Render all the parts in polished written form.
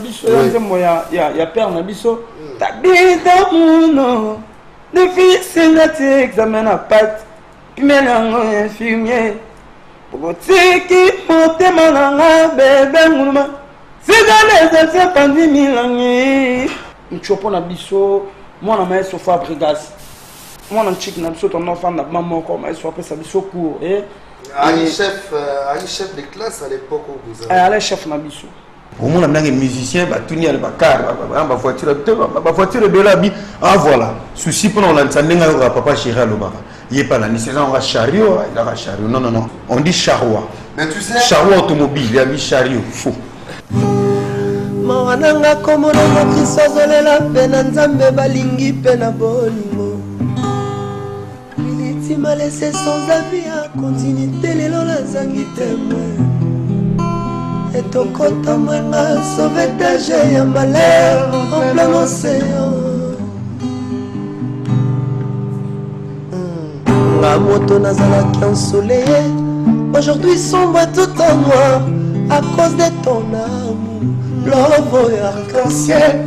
biso ya père na biso tabita muno difficile na ti examen na pat pimelango infirmier pokotiki motema na nga bebe nguluma sika les pandi milangi mchopo na biso mwana maestro Fabregas mwana nchiki na biso ton enfant na mama maestro apesa biso cours Ali chef de classe à l'époque où vous avez. Ali chef na biso. Au moins on a des musiciens, bah tout n'y a pas car, bah voiture de la vie. Ah voilà. Souci pour on l'entendait à papa chéri à l'obara. Il est pas là ni c'est là on va chariot, il a chariot. Non non non, on dit charroi. Mais tu sais. Charroi automobile, il y a mis chariot, faux. Mawananga komona makisa zolela pena nzambe balingi pena bolingo. Tu m'as laissé sans avis à continuité, les lola zangi témoin. Et ton compte à moi m'a sauvé j'ai un malheur en plein océan. La moto nazalaki ensoleillé, aujourd'hui sombre tout en noir à cause de ton amour. L'envoi arc-en-ciel,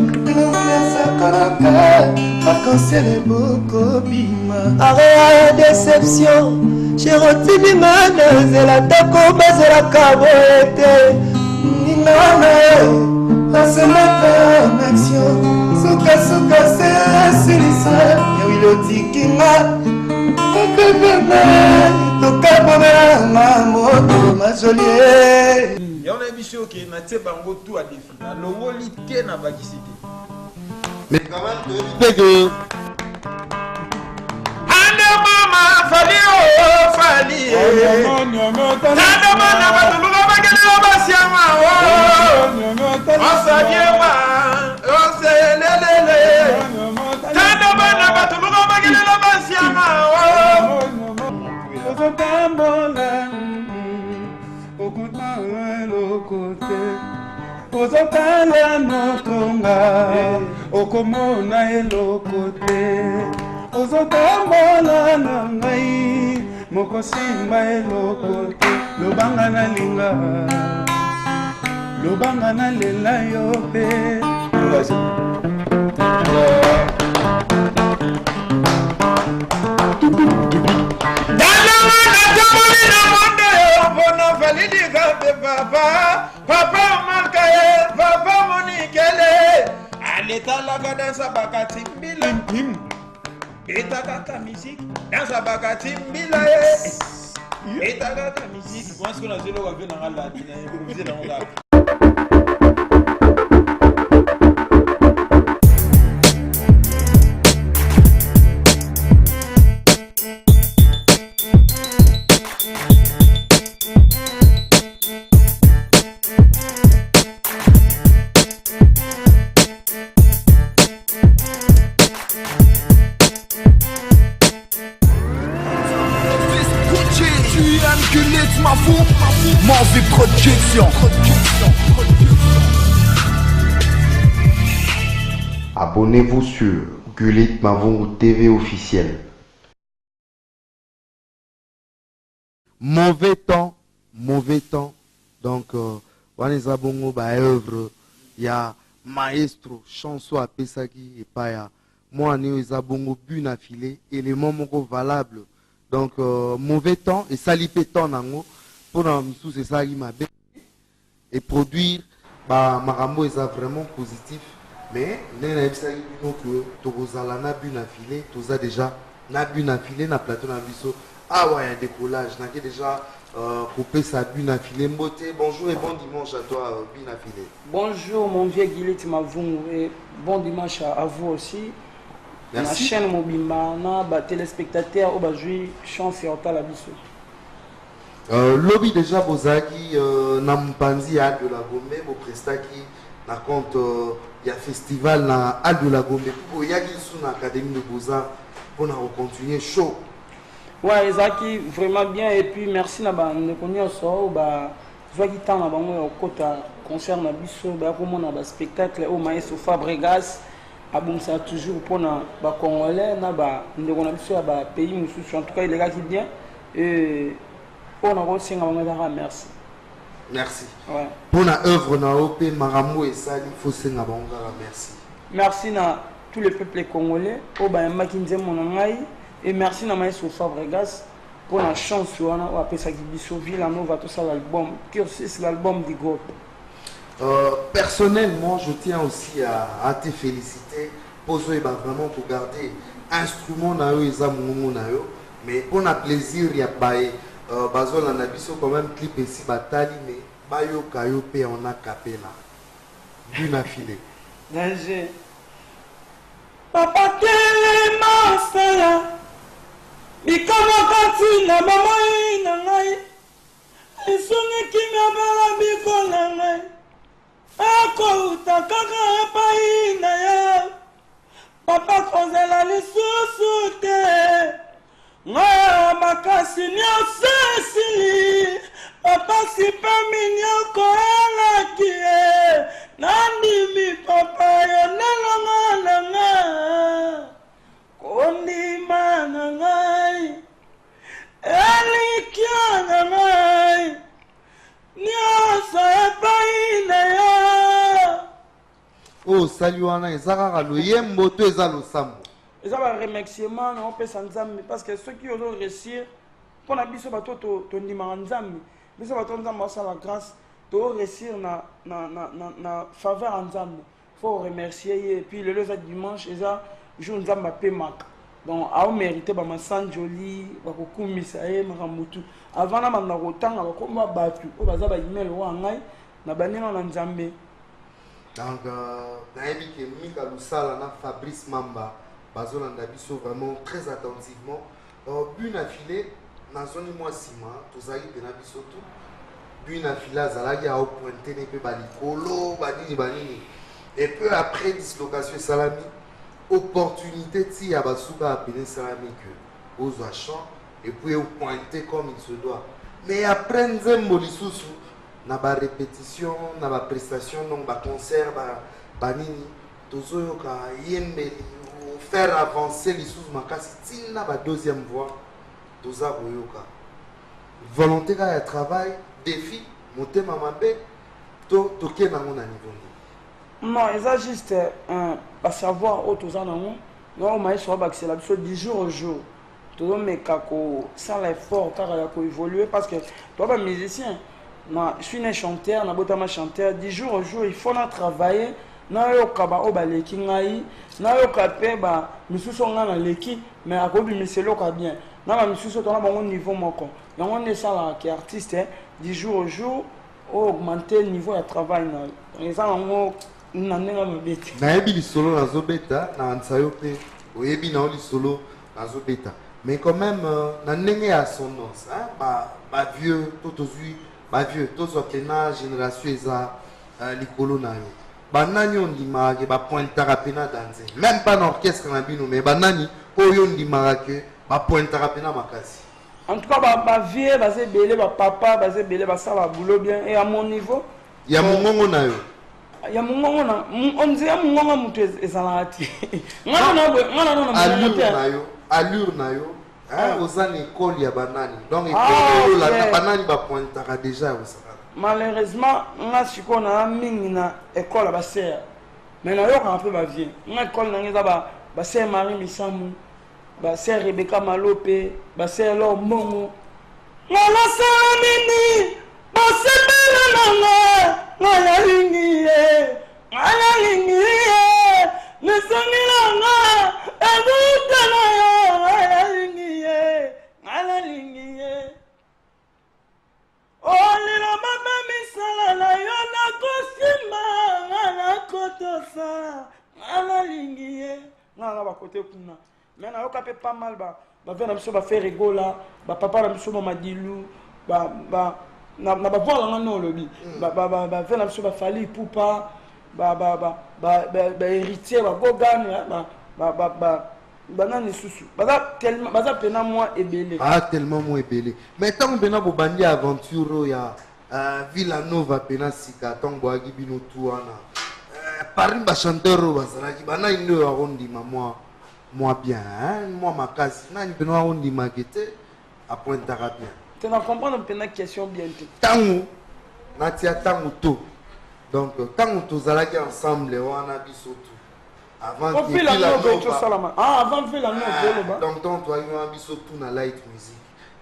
arc-en-ciel est beaucoup bima. Arrêt déception, j'ai retenu ma neuse et la taco baiser la caboete. Ningane, la semata en action. Souka souka c'est silisa, yawilo tikima. Toka bona ma moto ma jolie. Il y a un émission qui est naté bango tout à défi. La longo lité na bakisité. Mais quand même, tu que. Ande mama fali o fali. Ande mama batuluka bakele basiama o. Osadiema, oselelele. Ande mama batuluka bakele basiama o. Ozokala notonga okomona elokote ozotambola na ngai mokosimba elokote lobanga na linga lobanga na lela yo pe Papa Marcaye, Papa Monikele, Aleta la dansa bakati mbila tim. Eta kaka musique, dansa bakati mbila eta kaka musique. Je pense que la zéro va venir dans la dîner, vous êtes dans la. Mauvais projection. Abonnez-vous sur Gulit Mavungu TV officiel. Mauvais temps. Donc, on est à bongo ba œuvre. Il y a maestro, chanson à Pesaki et Paya. Moi, on est à bongo bune affilée, élément moko valable. Donc, mauvais temps et salipé temps nango. Pour nous, c'est ça qui m'a bien. Et produire, bah, Marambo est vraiment positif. Mais, nous avons que Togoza na bune affilée, Toza déjà, na bune affilée, na plateau na biso. Ah ouais, un décollage, n'a déjà coupé sa bune affilée. Mbote, bonjour et bon dimanche à toi, bune affilée. Bonjour mon vieux Guillet Mavungu et bon dimanche à vous aussi. Merci. La chaîne Mobimba, na téléspectateurs au bajui chance et la biso. Lobby déjà Bozaki, Nampanzi à de la Gombe, au Prestaki, na compte il y a festival na Al de la Gombe, pour y a qui sont dans l'académie de Beaux-Arts pour continuer chaud. Ouais, Zaki vraiment bien et puis merci na ba ne connait so ba soit qui tant na bango au côté concert na biso ba comme na ba spectacle au maestro Fabregas abonsa toujours pour na ba congolais na ba ndeko na biso ba pays mususu en tout cas il est gars qui bien et on a reçu un merci. Merci. Ouais. Pour la œuvre na OP Maramo et Sali, il faut se ngabanga. Merci. Merci à tous les peuples congolais. Au Bayamakindze Monangai. Et merci à Maestro Fabregas pour la chance. On a appelé ça Gibisovi, la nouvelle, tout ça, l'album. Cursus, l'album du groupe. Personnellement, je tiens aussi à te féliciter. Poser vraiment pour garder instrument na yo eza mungu na yo. Mais pour un plaisir, il y a Bazol en abisso quand même clip ici batali mais bayo kayo pe on a capella. D'une affilée. Danger. Papa tele masala. Bikama kati na mama na ngai. Isungi kimya bala biko na ngai. Ako utakaka pa ina ya. Papa kozela lisusu te. Nga makasi nyonso esili papa sipa minyoko alakie nandimi papa yo nelonga na nga kondima na ngai elikia na ngai nyonso epai na yo. Oh salut wana ezaka lo yembo to ezalo sambo. Et ça va remerciement on peut sans Nzambe parce que ceux qui ont réussi pour la biso bato to ndima Nzambe biso bato Nzambe ça la grâce to réussir na faveur Nzambe faut remercier et puis le dimanche et ça jour Nzambe pe mak donc a mérité ba masan joli ba kokumisa e maramutu avant na manda kotanga ba komba batu o baza ba email wa ngai na banina na Nzambe. Donc nayebi ke Mika Lusala na Fabrice Mamba Bazolanda biso vraiment très attentivement. Bune affilée, nazoni moi sima, tozali pena biso tout. Bune affilée, azalaki a pointé ne pe balikolo, banini. Et peu après dislocation salami, opportunité ti ya basuka appeler salami que aux achats et puis au pointer comme il se doit. Mais après nzembo lisusu na ba répétition, na ba prestation, donc ba concert, banini, tozoyoka yembeli faire avancer les sous makasi tina ba deuxième voix toza boyoka volonté ka travail défi motema mabe to ke na ngona niveau non ça juste pas savoir auto za nango non mais so ba c'est la chose du jour au jour to meka ko sans l'effort car ya ko évoluer parce que toi ba musicien moi je suis un chanteur na botama chanteur du jour au jour il faut na travailler na yo kaba o baleki ngai na yo kape ba misuso nga na leki mais akobi miselo ka bien na ba misuso to na bango niveau moko yango ne sala ki artiste du jour au jour augmenter le niveau de travail na eza ngo na nenga mabeti na yebi li solo na zo beta na ansayo pe o yebi na li solo na zo beta mais quand même na nenge ya sonance hein ba vieux tozui ba vieux tozo kena génération eza likolo na yo banani on dimaka ba pointaka pena danse même pas dans orchestre na bino mais banani oyo ndimaka ke ba pointaka pena makasi en tout cas ba vieux ba sebele ba papa ba sebele ba sala boulot bien et à mon niveau ya mongongo na yo ya mongongo na on dit ya mongongo mutu ezalati ngana no allure na yo hein ozana école ya banani donc école la banani ba pointaka déjà osaka. Malheureusement, on suis mingi na école ba sœur. Mais na yo un peu ba vie. On école na ngeza ba sœur Marie Misamu, ba sœur Rebecca Malope, ba sœur Laure Mongo. Ngala samini, ba sebela ngala lingi e. Ngala lingi e. Nesangila nga, ebuta na yo, ngala lingi e. Ngala lingi e. Oh, lila mama misala na yo na kosima ngana kotosa ngana lingiye ngana ba côté kuna mais na yo kapé pas mal ba vena biso ba faire rigola ba papa na biso madilu na ba voir ngana no lobi ba vena biso ba fali pupa ba héritier ba gogane banani susu baza pena moi ebele tellement moi ebele mais tant pena bo bandi aventure ya Villanova pena sika tant bo agi bino tuana Paris ba chanteur bazalaki bana ino ya rondima moi bien hein moi makasi nani pena rondima kete a pointaka bien tu n'as comprendre pena question bien tango natia tango to. Donc tango tozalaki ensemble wana biso tout. Avant que la Nova. Ah, avant que la Nova. Donc toi yo biso tout na light music.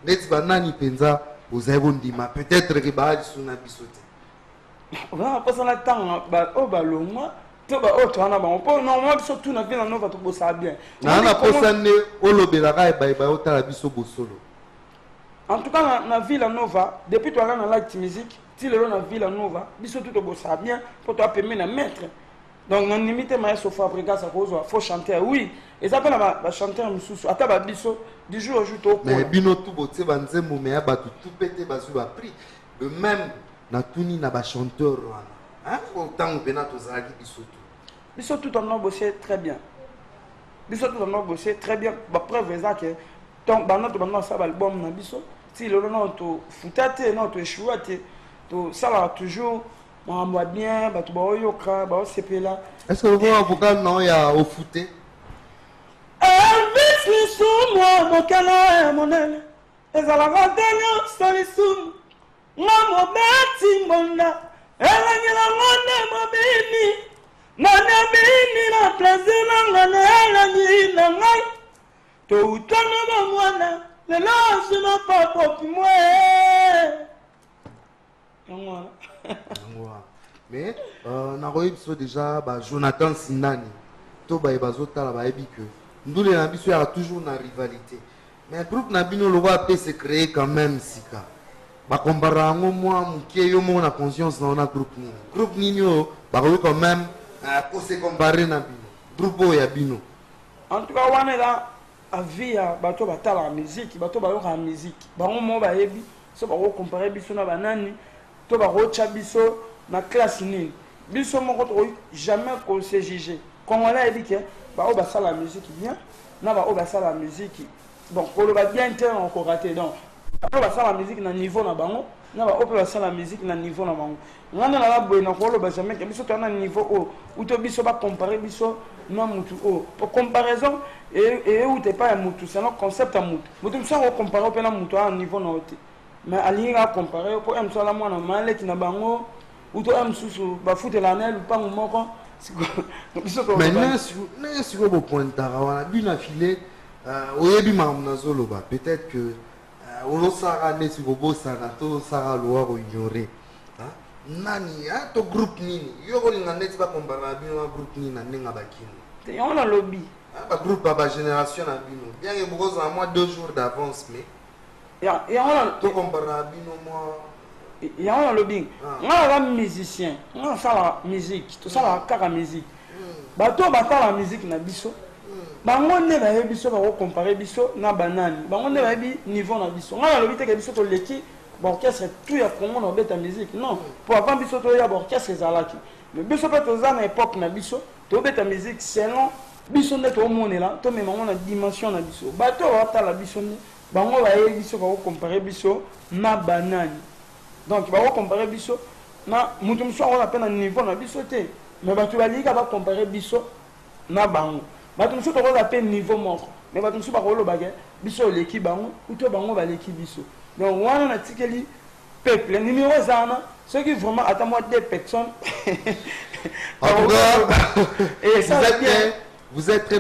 Net banani penza ozebondima peut-être que ba suna biso te. Va pas na tango ba o ba longwa. To ba o to na ba on peut normalement biso tout na vie na Nova to bossa bien. Na posane olobelaka ba otala biso bosolo. En tout cas, dans la Villa Nova, depuis que tu as la light music, si le long de la Villa Nova, biso tout bossa bien pour toi permettre de mettre. Donc, on limite maestro fabrica ça cause faut chanter oui. Et ça appelle la chanter mususu. Ata ba biso du jour au jour to. Mais bino tout boté banzembo mais ba tout pété ba su ba prix. De même na tuni na ba chanteur wana. Hein? Autant bena to zaki biso tout. Biso tout on a bossé très bien. Biso tout on a bossé très bien. Ba preuve est que donc ba notre banda ça album na biso. Si le nom to futate non to échouate to ça là toujours moi bien ba to ba yoka ba sepela. Est-ce que vous avocat non ya au fouté? Elvis sous moi mon canard mon elle. Ezala gatenyo solisum. Ngamo beti mona. Elanyela ngone mobini. Nana bini na plaisir ngana elanyina ngai. To utana ba mwana. Le lance n'a pas pour moi. Mais na royaume déjà Jonathan Sinani. To ba bazota la ba ebi que nous les ambitions a toujours na rivalité. Mais groupe na bino le voit peut se créer quand même sika. Ba compara ngo moi mukie yo mo na conscience na na groupe ni. Groupe ni yo ba quand même pour se comparer na bino. Groupe ya bino. En tout cas on est là. Avia bato batala la musique bato bayoka la musique bango mo ba yebi so ba ko comparer biso na banani to ba ko cha biso na classe ni biso moko to jamais ko se juger congolais yebi ke ba o ba sala la musique bien na ba o ba sala la musique bon ko le ba bien ter encore raté donc ba ba sala la musique na niveau na bango na ba o ba sala la musique na niveau na bango ngana na ba boy na ko le ba jamais ke biso to na niveau o ou to biso ba comparer biso na mutu o pour comparaison et où t'es pas un mutu c'est un concept à mutu mutu ça on compare au mutu à un niveau na haute mais ali va comparer pour un seul moi na mal qui na bango ou to am susu ba foot la nel pas moko mais n'est sur le point d'arawana bina filé oyebi mamna zoloba peut-être que on sara ne sur bobo sara to sara loa ko ignorer nani a to groupe nini yo ko linga net ba comparer bino groupe nini na ninga bakino on a lobby un groupe par génération à bino bien que beaucoup en moins 2 jours d'avance mais il y a tout comparé à bino moi il y a un lobbying on a la musicien on a ça la musique tout ça la cara musique bato batala la musique na biso bango ne ba biso ba comparer biso na banani bango ne ba bi niveau na biso on a lobby te ke biso to leki ba orchestre tout ya Congo na beta musique non pour avant biso to ya orchestre zalaki mais biso pe to za na époque na biso to beta musique selon biso nde to monela to mema na dimension na biso bato batala biso ni bango ba ye biso ba comparer biso na banani donc ba comparer biso na mutu mso on appelle na niveau na biso te mais bato ba lika ba comparer biso na bango bato mso to ko appelle niveau moko mais bato mso ba ko loba ke biso leki bango ou to bango ba leki biso donc wana na tikeli peuple numéro zana ceux qui vraiment attends moi 2 personnes en tout cas et ça vous êtes très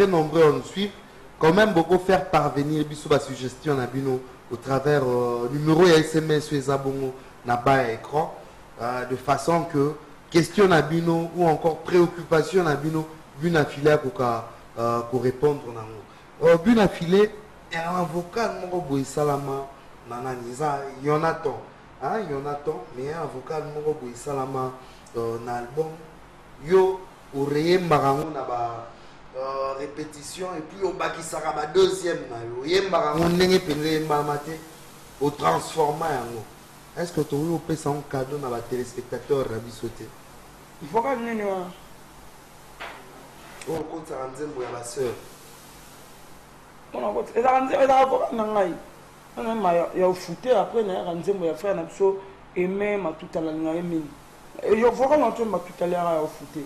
nombreux à nous suivre. Quand même, beaucoup faire parvenir la suggestion à Bino au travers numéro et SMS sur Zabongo na bas écran de façon que question à Bino ou encore préoccupation à Bino Buna filet pour répondre na Buna filet et un avocat mon boy salama nananiza Jonathan Jonathan mais un avocat mon boy salama na album yo aurait marango na ba répétition et puis au baki saraba deuxième na yo yembarango ndenge pele mbamate au transformer yango est-ce que tu veux passer un cadeau na ba téléspectateurs rabisoté il faut que nini wa on compte ça nzembo ya ba sœur on a compte eza ko na ngai on ma ya fouté après na nzembo ya frère na biso aimer ma tout à la ngai mini. Et je vois qu'on entend tout à l'heure au foot.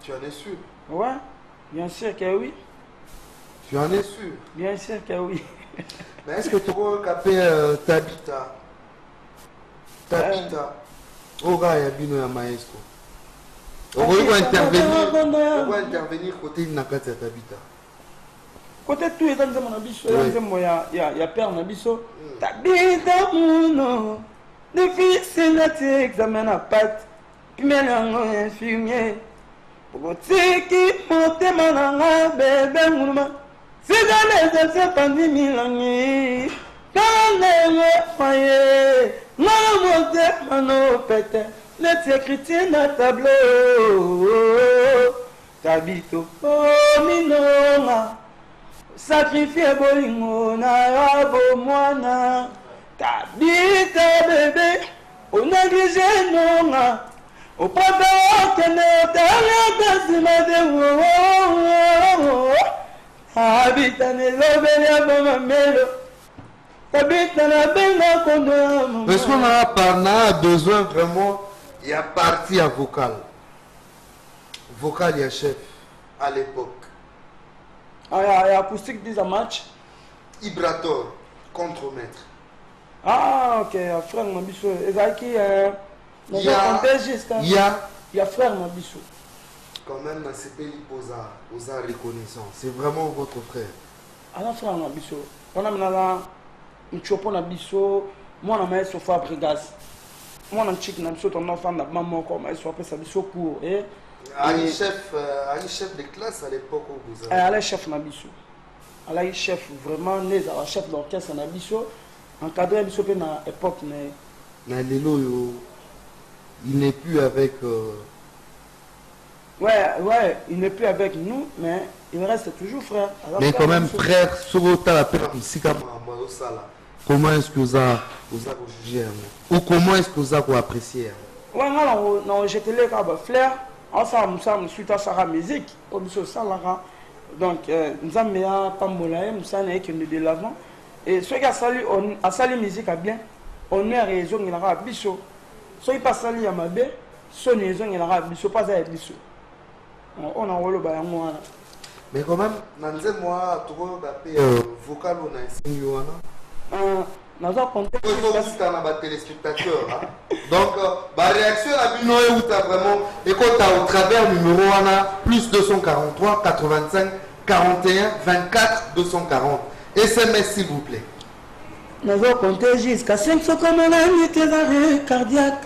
Tu en es sûr? Ouais, bien sûr que oui. Tu en es sûr? Bien sûr que oui. Mais est-ce que tu as capé t'habites Tabita. Ora ya bino ya maestro. On va intervenir côté Nakati ya Tabita. Côté tout est dans mon abisso, il y a père Nabisso. Tabita Mouno, difficile à t'examiner à patte, puis mélange infirmier. Pour qui monte mananga, bébé moulma, c'est dans les essais pendant 1000 ans. Dans les foyers, non, monte mano pète, les écritures dans le tableau. Tabito, oh, minoma. Sacrifier bolingo na yabo mwana Tabita bébé o négligé nonga o papa okene otala tasima de wo Tabita ne lobeli aboma melo Tabita na benga kondo Est-ce qu'on a besoin vraiment? Il y a partie à vocal. Vocal, il y a chef À l'époque. Il y a acoustique des match. Ibrator, contre-maître. Ah, ok, frère Nabisso. Ezaki, il y a frère Nabisso. Quand même, c'est aux arts reconnaissance. C'est vraiment votre frère. Alors, frère Nabisso. On a maintenant un chopo Nabisso. Moi, on a mis Sofa Brigas. Moi, on a un chic Nabisso. On a un fan de maman comme il soit ça Nabisso court. Ali chef de classe à l'époque où vous avez. Elle est chef Nabisso. Elle est chef vraiment né à chef d'orchestre Nabisso. Encadré Nabisso à l'époque. Il n'est plus avec. Ouais, il n'est plus avec nous, mais il reste toujours frère. Alors, mais quand même, frère, comment est-ce que vous avez jugé ou comment est-ce que vous avez apprécié? Ouais, non, j'étais là avec frère. Ensemble, suite à sa musique, comme ça, donc, nous avons Pambola, nous avons de l'avant. Et ceux qui ont sali musique à bien, on a raison, il y a biso. Ceux qui passent sali à ma bé, son raison, il y a biso, pas à biso. On a rôle à moi. Mais quand même, moi, trop vocal, on a enseigné. Nous avons compté. Téléspectateurs. Donc, la réaction à Bino et où tu as vraiment. Et quand tu as au travers numéro 1, plus 243 85 41 24 240. SMS s'il vous plaît. Nous avons compté jusqu'à 500 comme on a mis tes arrêts cardiaques.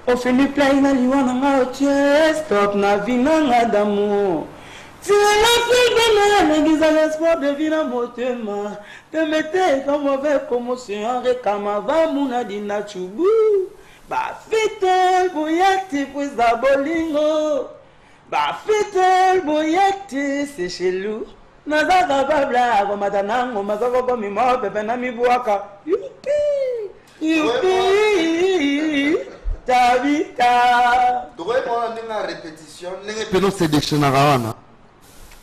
On fait du plein à l'Iwana, stop, na vina d'amour. Si la fille de l'église à l'espoir de vie dans mon thème, te mettez comme mauvais commotion, récama va mouna dina chubu. Ba fitel boyati puis d'abolingo. Ba fitel boyati c'est chelou. Naza babla ko matanango mazako ko mimo pepe na mibuaka. Youpi. Tabita. Tu vois moi répétition, Peno c'est des chenarawana.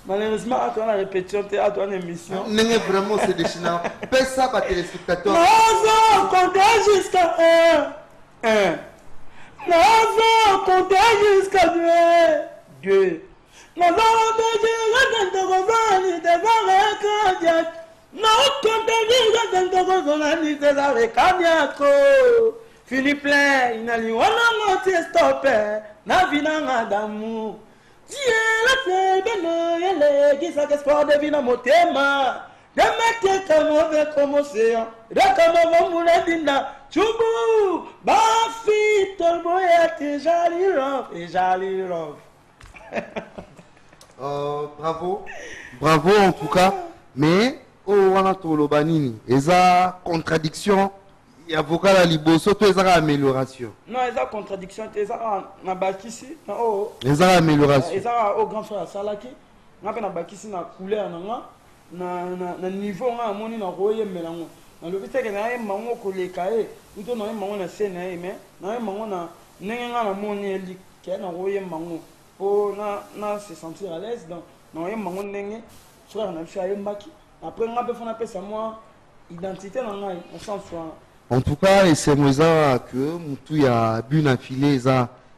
Malheureusement, à toi la répétition, tu as une émission. Non, vraiment, c'est des chiens. Fais ça par téléspectateur. Non, comptez jusqu'à 1. Non, comptez jusqu'à 2. Non, comptez jusqu'à 2. Philippe, il n'a eu un stoppé. Na vina d'amour. Dieu la qui s'est espoir de vie dans mon thème. De mettre comme mauvais comme océan. De comme mon moulin Tchoubou. Bafi, tolboyate, jali love. Bravo. Bravo en tout cas. Mais, on a tout le banini. Et ça, contradiction. Il y a vocal à liboso, tout ça amélioration. Non, il y a contradiction, il y a bakisi, il y a amélioration. Il y a au grand frère Salaki, il y a bakisi na couleur na niveau na moni na roye melango. Na le fait que na mango ko le kae, uto na mango na scène mais na mango na nenga na moni eli ke na roye mango. Po na se sentir à l'aise donc na mango ndenge frère na fia yembaki. Après on peut faire un peu ça moi identité na ngai, on sent soit. En tout cas, et c'est moi que Moutou y a bu n'affilé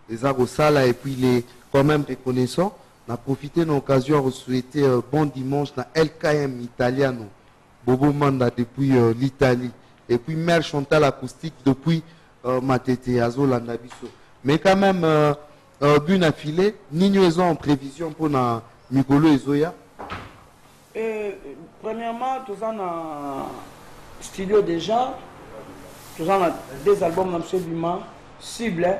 les Arosala et puis les quand même reconnaissants. On a profité de l'occasion de souhaiter bon dimanche dans LKM Italiano. Bobo Manda depuis l'Italie. Et puis Mère Chantal Acoustique depuis Matete Azolanda biso. Mais quand même but affilé, Nino est en prévision pour na Mikolo Ezoya. Premièrement, tout ça dans studio déjà. Tout ça dans des albums dans ce bima cible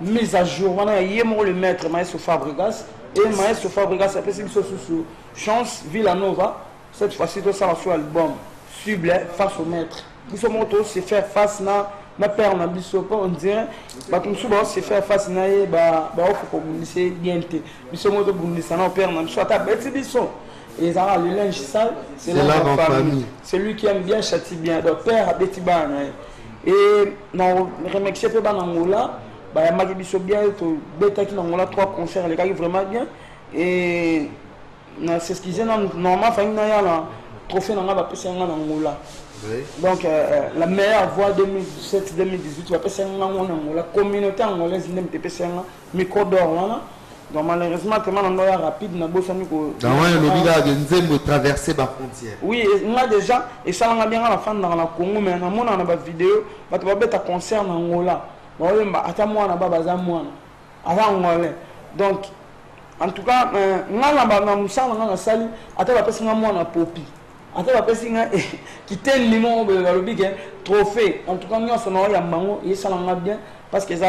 mise à jour. On a yémo le maître Maestro Fabregas et Maestro Fabregas après c'est sous chance Villanova. Cette fois-ci tout ça sur album cible face au maître. Biso moto c'est faire face na père na biso on dirait ba comme souvent c'est faire face na ye ba faut communiquer bien té. Biso moto bundisa na père na biso ata beti biso. Et ça le linge sale c'est là en famille. C'est lui qui aime bien châtie bien. Donc père a beti ba et non remercier peu ba Angola ba ya maki biso bien to beta qui Angola 3 concerts les gars vraiment bien et c'est ce qu'ils disent normalement fa na ya la trophée na ba pesa nga Angola. Oui. Donc la meilleure voix 2017-2018 va passer la communauté angolaise n'aime pas passer micro d'or. Donc malheureusement tellement on est rapide na bossa miko. Dans le lobby de Nzembo traverser la frontière. Oui, moi déjà et ça on a bien la fin dans la Congo mais on a une vidéo va te mettre un concert en Angola. Bon ata moi na baba za moi. Avant Angolais. Donc en tout cas ngala ba musala ngala sali ata ba passer moi na popi. Ata ba passer qui tel limon le lobby trophée. En tout cas nous on a mango et ça l'a bien parce que ça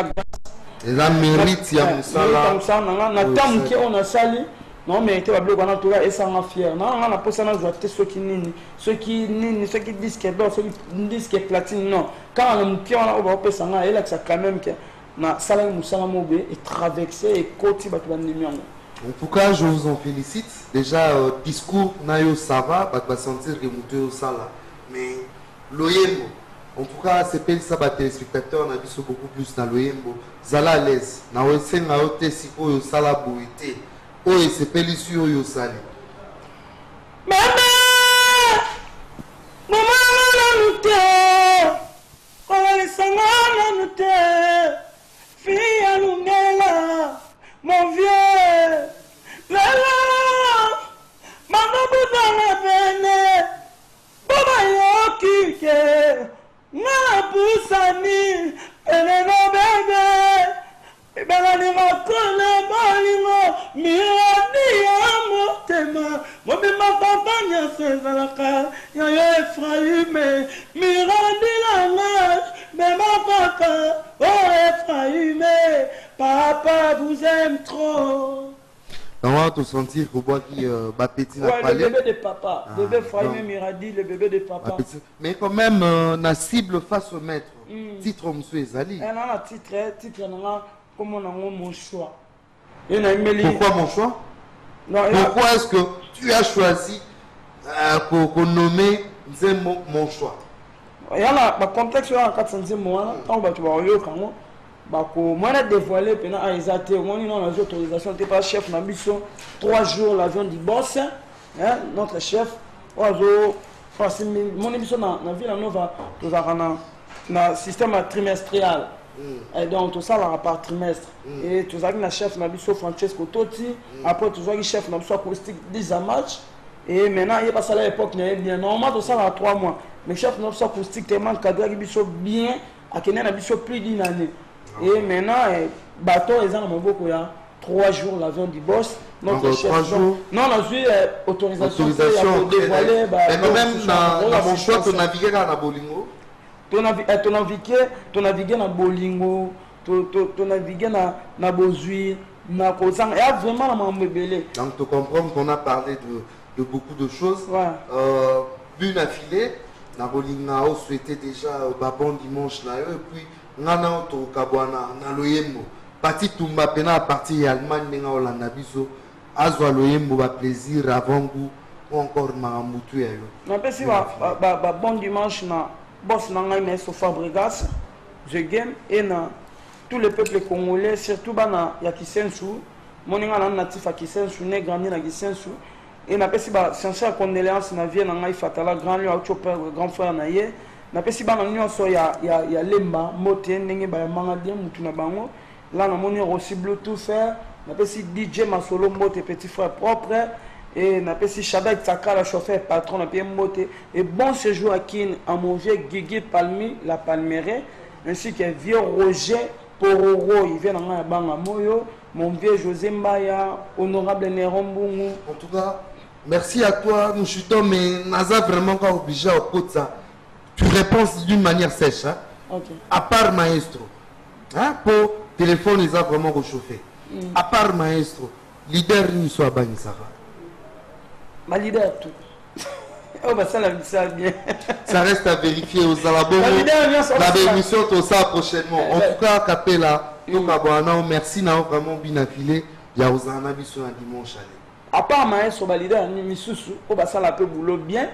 et ça mérite ya musala na tam qui on a sali non mais tu vas bloquer en tout cas et ça on a fier non on a posé na joie ceux qui disent que d'or ceux qui disent que platine non quand on qui on a va passer ça et là ça quand même que na sala musala mobé et traverser et côté ba tu en tout cas je vous en félicite déjà discours nayo ça va sentir que muto sala mais loyembo en tout cas c'est pas ça les téléspectateurs on a vu beaucoup plus dans loyembo zala à l'aise na osenga ote siko yo sala boité o et c'est pas ici yo sali mama na nute on sanga na nute fia lungela mon vieux lala manobu na bene baba yo kike na pusani eleno bebe belani makona balingo mirani amotema mobima campagne sezalaka yo Ephraïm mirani langa bema papa oh Ephraïm papa vous aime trop. On va te sentir que bois qui petit n'a pas le bébé de papa, bébé Ephraïm Miradi, le bébé de papa. Mais quand même na cible face au maître. Titre monsieur Ezali. Non titre non comme on a mon choix. Pourquoi mon choix? Non, pourquoi est-ce que tu as choisi qu'on nommer mon choix? Il y a le contexte en 400e mois quand on va tu voir quand moi a dévoilé pendant à Isaté moi non les autorisations t'es pas chef na biso 3 jours l'avion du boss hein notre chef ozo facile mon émission na ville nova tout ça na système trimestriel et donc tout ça là par trimestre et tout ça na chef na biso Francesco Totti après tout ça qui chef na biso acoustique 10 match et maintenant il passe à l'époque bien normalement tout ça là 3 mois mais chef na biso acoustique tellement cadre qui biso bien à Kenya na biso plus d'une année. Et maintenant, bateau, ils ont beaucoup, il y a 3 jours l'avion du boss. Notre chef, non, on a eu autorisation pour dévoiler. Mais quand même, dans mon choix, tu naviguais dans Bolingo. Tu naviguais dans Bolingo, tu naviguais dans Bozui, dans Kozang. Il y a vraiment la main bébélé. Donc, tu comprends qu'on a parlé de beaucoup de choses. Une affilée, dans Bolingo, on souhaitait déjà bon dimanche, et puis. Nana to kabwana na loyembo parti tumba pena parti Allemagne nenga Hollande biso azwa loyembo ba plaisir avant goût ou encore mamutu yayo na pesi ba bon dimanche na boss na ngai Maestro Fabregas je game et na tout le peuple congolais surtout bana ya Kisensu moninga na natif ya Kisensu ne grandi na Kisensu et na pesi ba sincère condoléances na vie na ngai fatala grand lui grand frère na ye na pesi bana nyonso ya lemba mote ndenge ba manga bien mutu na bango là na moni aussi bluetooth faire na pesi DJ Masolo mote petit frère propre et na pesi Shadak Takala chauffeur patron na bien mote et bon séjour à Kin à mon vieux Guigui Palmi la Palmeraie ainsi que vieux Roger Pororo, il vient dans Banga Moyo, mon vieux José Mbaya, honorable Néron Bungu. En tout cas, merci à toi, Mouchuto, mais Naza vraiment pas obligé à ça. Tu réponds d'une manière sèche, hein? Okay. À part Maestro, hein? Pour téléphone, ils ont vraiment réchauffé. À part Maestro, leader, il soit banni, ça va. Ma leader, tout. Oh, bah ça, ça bien. Ça reste à vérifier aux alabos. La émission, tout ça prochainement. En tout cas, Capella, merci, n'a vraiment bien affilé. Il y a aux anabis un dimanche. À part Maestro, ma leader, Misusu, oh, bah ça, la peu boulot bien.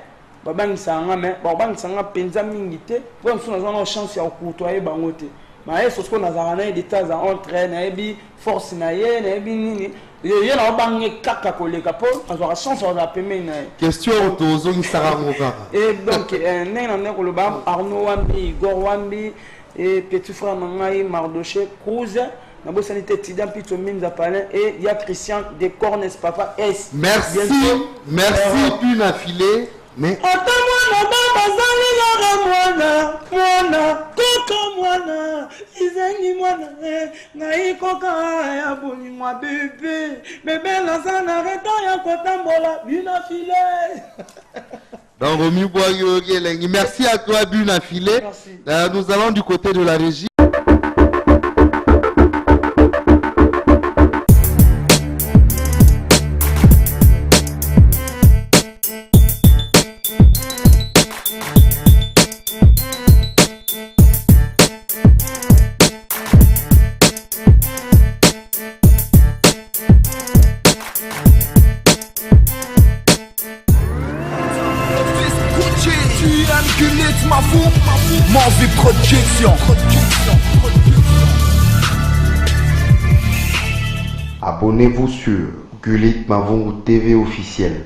Babang sanga mais babang sanga penza mingité pour nous avons chance ya côtoyer bangote mais ce qu'on a zana des tas en entraîne et bi force na ye na bi nini ye na bangi kaka koleka po azora chance on a pemé na question tozo ni sara ngokaka et donc nena ko le bam Arnaud Wambi Igor Wambi et petit frère Mangai Mardoché Cruz na bo sanité tidam pito minza palin et il y a Christian de Cornes papa S merci une affilée. Mais ata mwana bazali lora mwana koko mwana izengi mwana ngai koka ya boningwa bebe lazana reta ya kotambola bina filé. Donc Romy Boayogelengi, merci à toi Buna Filé. Nous allons du côté de la régie. Mauvais projection. Abonnez-vous sur Gulit Mavungu TV officiel.